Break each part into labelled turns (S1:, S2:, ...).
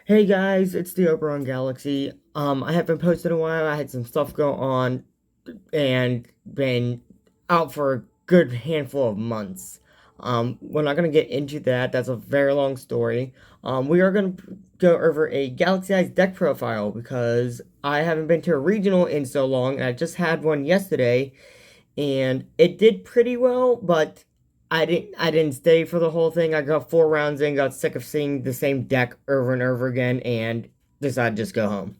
S1: Hey guys, it's the Oberon Galaxy. I haven't posted in a while. I had some stuff go on and been out for a good handful of months. We're not gonna get into that. That's a very long story. We are gonna go over a Galaxy Eyes deck profile because I haven't been to a regional in so long, and I just had one yesterday, and it did pretty well, but I didn't stay for the whole thing. I got 4 rounds in, got sick of seeing the same deck over and over again, and decided to just go home.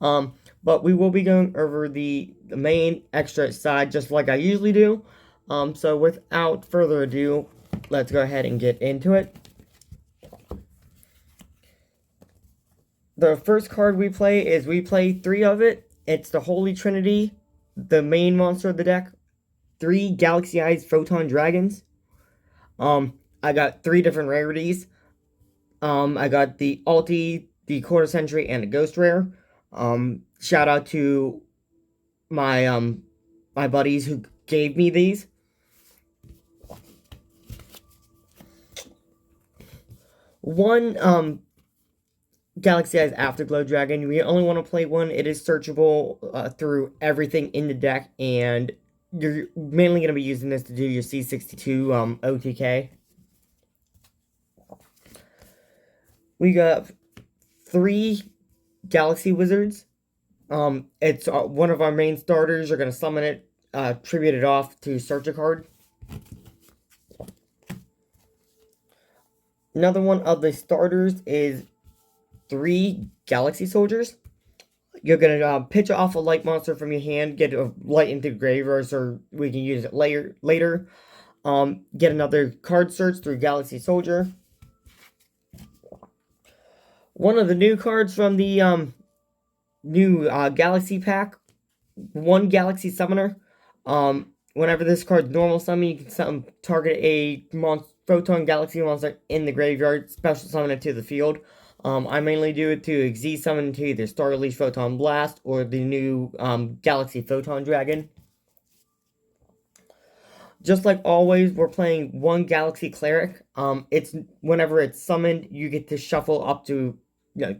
S1: Um, but we will be going over the main extra side just like I usually do. So without further ado, let's go ahead and get into it. The first card we play 3 of it. It's the Holy Trinity, the main monster of the deck. 3 Galaxy Eyes Photon Dragons. I got 3 different rarities. I got the Alti, the Quarter Century, and the Ghost Rare. Shout out to my buddies who gave me these. One Galaxy Eyes Afterglow Dragon. We only want to play one. It is searchable through everything in the deck, and you're mainly going to be using this to do your C62 OTK. We got 3 Galaxy Wizards. It's one of our main starters. You're going to summon it, tribute it off to search a card. Another one of the starters is 3 Galaxy Soldiers. You're going to pitch off a light monster from your hand, get a light into the graveyard so we can use it later. Get another card search through Galaxy Soldier. One of the new cards from the new Galaxy pack, 1 Galaxy Summoner. Whenever this card's normal summon, you can target a Photon Galaxy monster in the graveyard, special summon it to the field. I mainly do it to Z summon to either Starleaf Photon Blast or the new Galaxy Photon Dragon. Just like always, we're playing 1 Galaxy Cleric. It's whenever it's summoned, you get to shuffle up to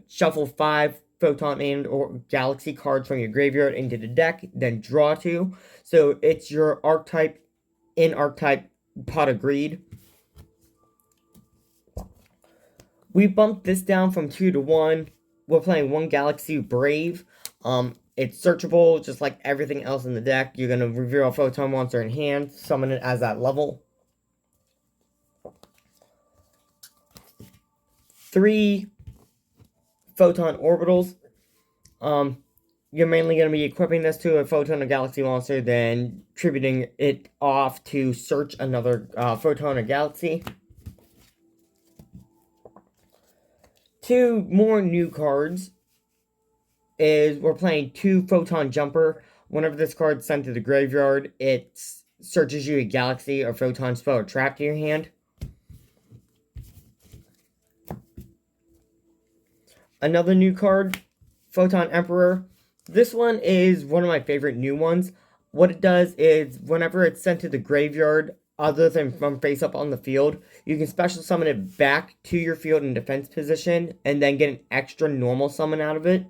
S1: shuffle 5 Photon and or Galaxy cards from your graveyard into the deck, then draw 2. So it's your archetype in archetype Pot of Greed. We bumped this down from 2 to 1. We're playing 1 Galaxy Brave. It's searchable just like everything else in the deck. You're going to reveal a Photon monster in hand, summon it as that level. 3 Photon Orbitals. You're mainly going to be equipping this to a Photon or Galaxy monster, then tributing it off to search another Photon or Galaxy. 2 more new cards is we're playing 2 Photon Jumper. Whenever this card's sent to the graveyard, it searches you a Galaxy or Photon spell or trap to your hand. Another new card, Photon Emperor. This one is one of my favorite new ones. What it does is whenever it's sent to the graveyard, other than from face up on the field, you can special summon it back to your field in defense position and then get an extra normal summon out of it.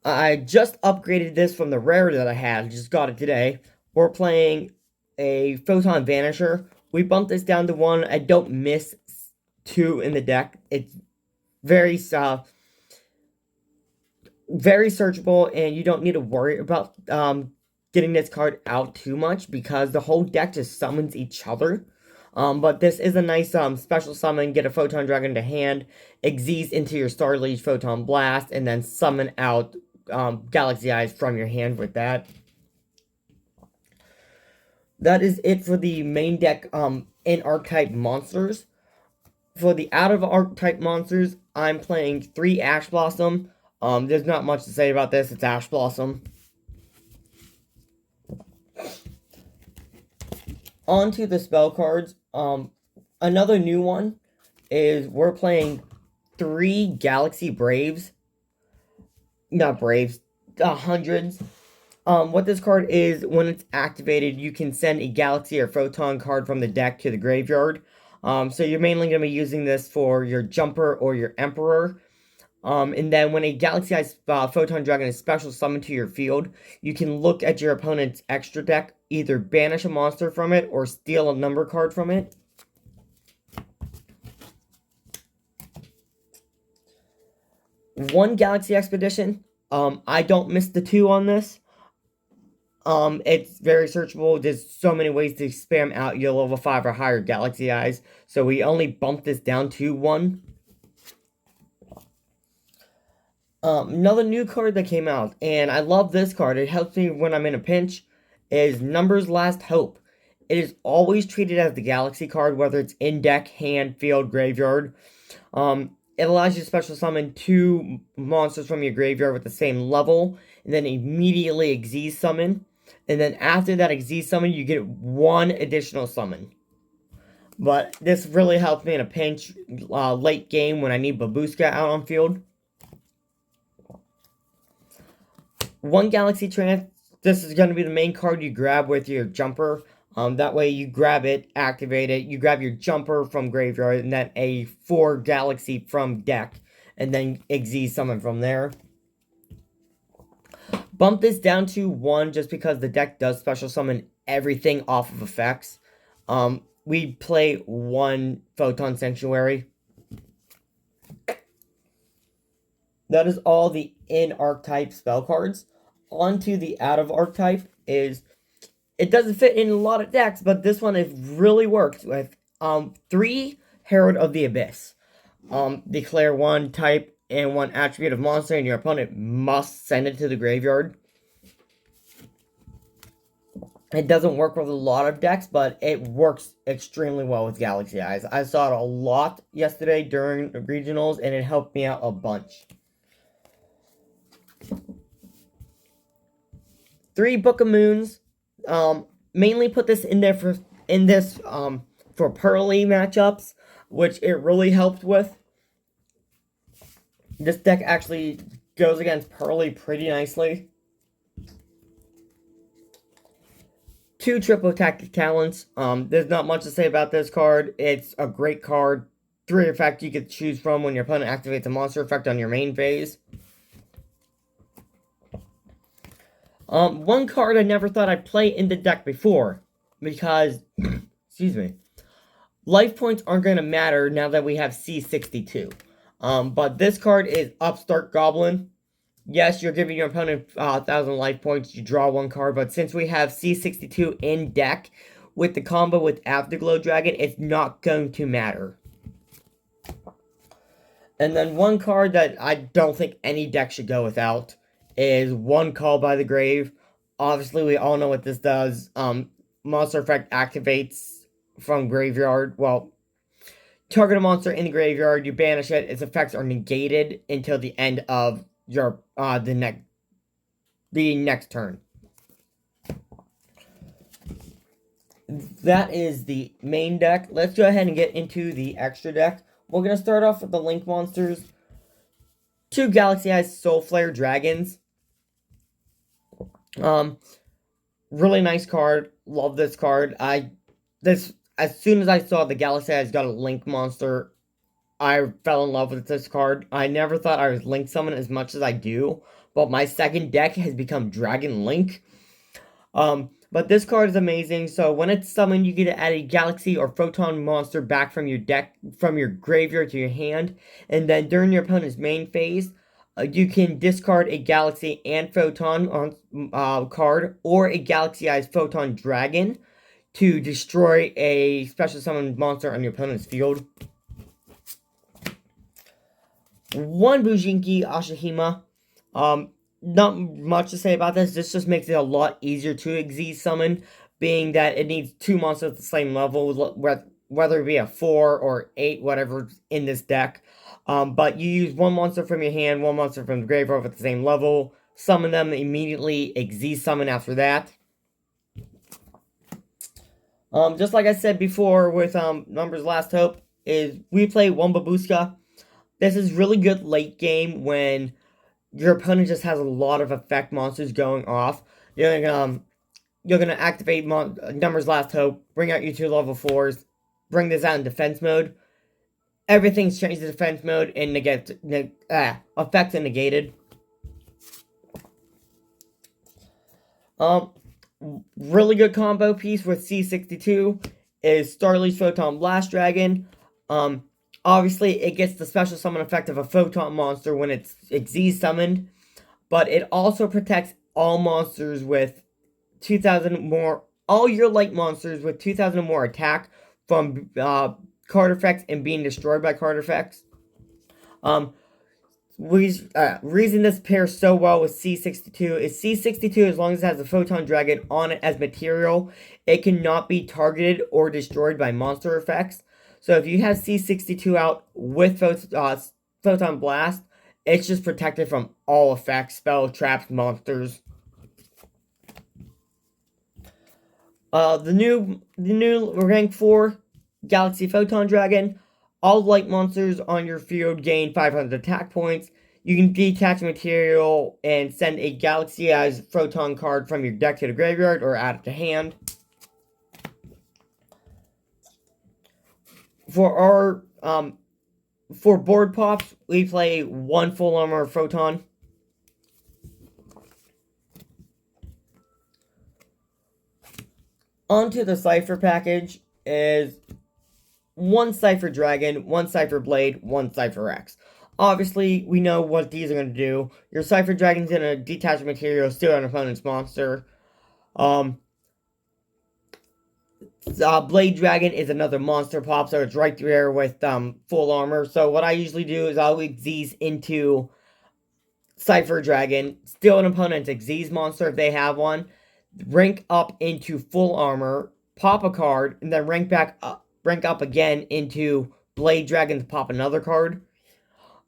S1: I just upgraded this from the rare that I had. Just got it today. We're playing a Photon Vanisher. We bumped this down to 1. I don't miss 2 in the deck. It's very searchable, and you don't need to worry about getting this card out too much because the whole deck just summons each other. But this is a nice special summon. Get a Photon Dragon to hand, Xyz into your Starleaf Photon Blast, and then summon out Galaxy Eyes from your hand with that. That is it for the main deck in archetype monsters. For the out of archetype monsters, I'm playing 3 Ash Blossom. There's not much to say about this. It's Ash Blossom. On to the spell cards. Another new one is we're playing 3 Galaxy Braves. Not Braves, hundreds. What this card is, when it's activated, you can send a Galaxy or Photon card from the deck to the graveyard. So you're mainly going to be using this for your Jumper or your Emperor. And then when a Galaxy Eyes Photon Dragon is special summoned to your field, you can look at your opponent's extra deck, either banish a monster from it or steal a number card from it. One Galaxy Expedition. I don't miss the 2 on this. It's very searchable. There's so many ways to spam out your level 5 or higher Galaxy Eyes. So we only bumped this down to 1. Another new card that came out, and I love this card. It helps me when I'm in a pinch, is Numbers Last Hope. It is always treated as the Galaxy card, whether it's in deck, hand, field, graveyard. It allows you to special summon 2 monsters from your graveyard with the same level, and then immediately Xyz summon. And then after that Xyz summon, you get 1 additional summon. But this really helps me in a pinch, late game when I need Babushka out on field. One Galaxy Trance. This is going to be the main card you grab with your Jumper. That way you grab it, activate it, you grab your Jumper from graveyard, and then a 4 Galaxy from deck, and then Xyz summon from there. Bump this down to 1 just because the deck does special summon everything off of effects. We play 1 Photon Sanctuary. That is all the in-archetype spell cards. Onto the out-of-archetype is... It doesn't fit in a lot of decks, but this one it really works with 3 Herald of the Abyss. Declare 1 type and 1 attribute of monster, and your opponent must send it to the graveyard. It doesn't work with a lot of decks, but it works extremely well with Galaxy Eyes. I saw it a lot yesterday during the regionals, and it helped me out a bunch. 3 Book of Moons. Mainly put this in there for Pearly matchups, which it really helped with. This deck actually goes against Pearly pretty nicely. 2 Triple Tactic Talents. There's not much to say about this card. It's a great card. 3 effects you could choose from when your opponent activates a monster effect on your main phase. One card I never thought I'd play in the deck before, because, excuse me, life points aren't going to matter now that we have C62. But this card is Upstart Goblin. Yes, you're giving your opponent 1,000 life points, you draw 1 card, but since we have C62 in deck, with the combo with Afterglow Dragon, it's not going to matter. And then one card that I don't think any deck should go without is 1 Call by the Grave. Obviously, we all know what this does. Monster effect activates from graveyard. Well, target a monster in the graveyard, you banish it, its effects are negated until the end of your the next turn. That is the main deck. Let's go ahead and get into the extra deck. We're going to start off with the Link monsters. 2 Galaxy Eyes Soulflare Dragons. Really nice card. Love this card. As soon as I saw the Galaxy Eyes got a Link monster, I fell in love with this card. I never thought I was Link summon as much as I do, but my second deck has become Dragon Link. But this card is amazing. So when it's summoned, you get to add a Galaxy or Photon monster back from your deck, from your graveyard to your hand. And then during your opponent's main phase, you can discard a Galaxy and Photon on card, or a Galaxy Eyes Photon Dragon to destroy a special summoned monster on your opponent's field. 1 Bujinki Ashihima. Not much to say about this. This just makes it a lot easier to Xyz summon, being that it needs 2 monsters at the same level, whether it be a 4 or 8, whatever, in this deck. But you use 1 monster from your hand, 1 monster from the graveyard at the same level, summon them immediately, Xyz summon after that. Just like I said before with Numbers Last Hope, is we play 1 Babushka. This is really good late game when your opponent just has a lot of effect monsters going off. You're gonna activate Numbers Last Hope, bring out your 2 level 4s, bring this out in defense mode. Everything's changed to defense mode and effects are negated. Really good combo piece with C62 is Starly's Photon Blast Dragon. Obviously, it gets the special summon effect of a Photon monster when it's Xyz summoned, but it also protects all monsters with 2,000 more, all your light monsters with 2,000 or more attack from card effects and being destroyed by card effects. Reason this pairs so well with C62 is C62, as long as it has a Photon Dragon on it as material, it cannot be targeted or destroyed by monster effects. So if you have C62 out with Photon Blast, it's just protected from all effects, spell, traps, monsters. The new rank 4 Galaxy Photon Dragon. All light monsters on your field gain 500 attack points. You can detach material and send a Galaxy-Eyes Photon card from your deck to the graveyard or add it to hand. For board pops, we play 1 full armor Photon. Onto the Cypher package is 1 Cypher Dragon, 1 Cypher Blade, 1 Cypher X. Obviously, we know what these are going to do. Your Cypher Dragon's going to detach material, steal an opponent's monster. Blade Dragon is another monster pop, so it's right there with full armor. So what I usually do is I'll Xyz into Cypher Dragon, steal an opponent's Xyz monster if they have one, rank up into full armor, pop a card, and then rank up again into Blade Dragon to pop another card.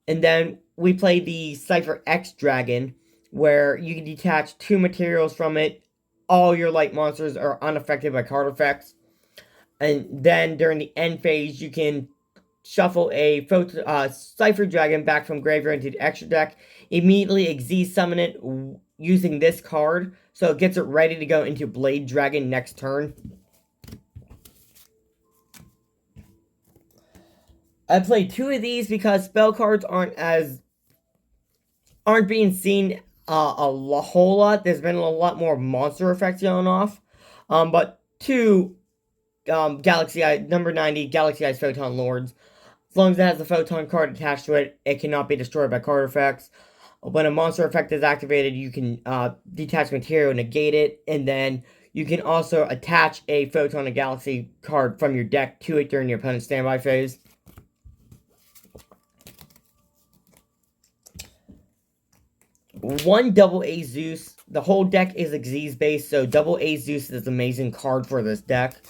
S1: And then we play the Cypher X Dragon, where you can detach 2 materials from it. All your light monsters are unaffected by card effects. And then during the end phase, you can shuffle a Cypher Dragon back from graveyard into the extra deck, immediately Xyz summon it using this card, so it gets it ready to go into Blade Dragon next turn. I played 2 of these because spell cards aren't being seen a whole lot. There's been a lot more monster effects going off. But 2 Galaxy-Eyes, number 90, Galaxy-Eyes Photon Lords. As long as it has a Photon card attached to it, it cannot be destroyed by card effects. When a monster effect is activated, you can detach material and negate it, and then you can also attach a Photon and Galaxy card from your deck to it during your opponent's standby phase. 1 Double A Zeus. The whole deck is Xyz based, so Double A Zeus is an amazing card for this deck.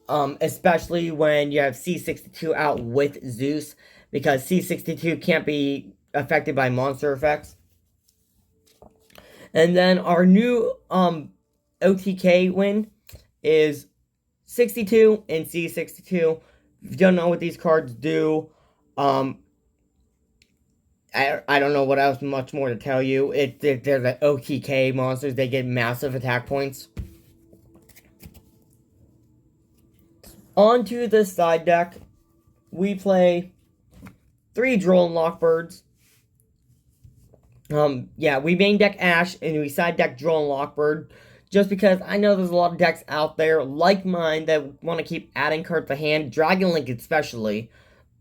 S1: Especially when you have C62 out with Zeus, because C62 can't be affected by monster effects. And then our new OTK win is 62 and C62. If you don't know what these cards do, I don't know what else much more to tell you. They're the OTK monsters. They get massive attack points. Onto the side deck, we play 3 Droll and Lockbirds. We main deck Ash and we side deck Droll and Lockbird. Just because I know there's a lot of decks out there like mine that want to keep adding cards to hand. Dragon Link especially.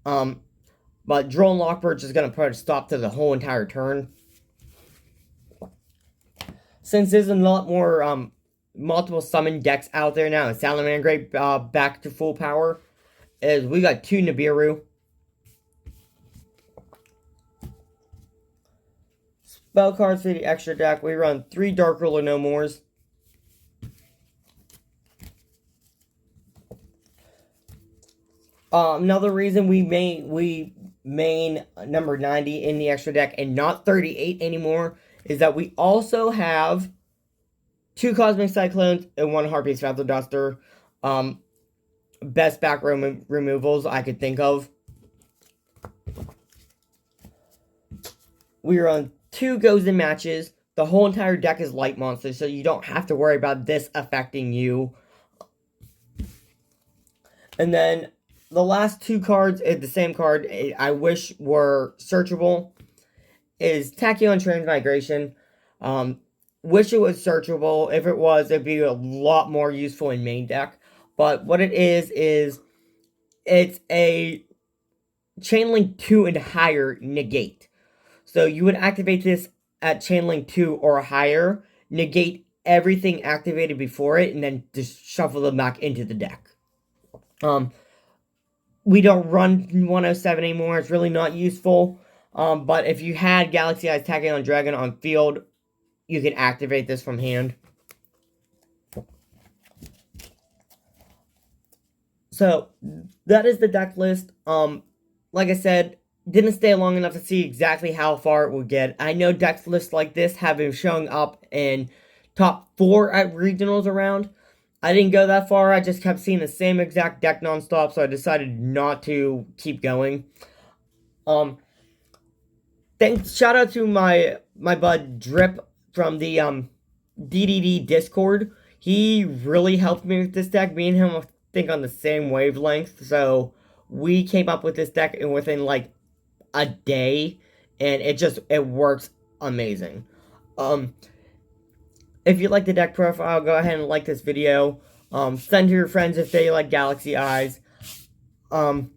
S1: But Droll and Lockbird's just going to put a stop to the whole entire turn. Since there's a lot more multiple summon decks out there now, and Salamangreat back to full power, is we got 2 Nibiru. Spell cards for the extra deck, we run 3 Dark Ruler No Mores. Another reason we main number 90 in the extra deck and not 38 anymore is that we also have 2 Cosmic Cyclones and 1 Harpy's Feather Duster. Best back removals I could think of. We run 2 Gozen matches. The whole entire deck is light monsters, so you don't have to worry about this affecting you. And then the last two cards is the same card I wish were searchable. Is Tachyon Transmigration. Wish it was searchable. If it was, it'd be a lot more useful in main deck. But what it is it's a Chainlink 2 and higher negate. So you would activate this at Chainlink 2 or higher, negate everything activated before it, and then just shuffle them back into the deck. We don't run 107 anymore. It's really not useful. But if you had Galaxy Eyes Tachyon Dragon on field, you can activate this from hand. So that is the deck list. Like I said, didn't stay long enough to see exactly how far it would get. I know deck lists like this have been showing up in top 4 at regionals around. I didn't go that far. I just kept seeing the same exact deck nonstop, so I decided not to keep going. Shout out to my bud Drip from the DDD Discord. He really helped me with this deck. Me and him, I think, on the same wavelength. So we came up with this deck within like a day, and it works amazing. If you like the deck profile, go ahead and like this video. Send to your friends if they like Galaxy Eyes. Thank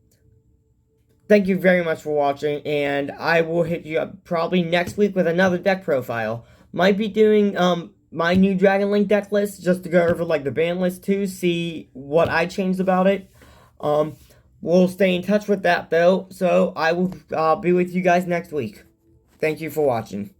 S1: you very much for watching, and I will hit you up probably next week with another deck profile. Might be doing my new Dragon Link deck list just to go over like the ban list too, see what I changed about it. We'll stay in touch with that though, so I will be with you guys next week. Thank you for watching.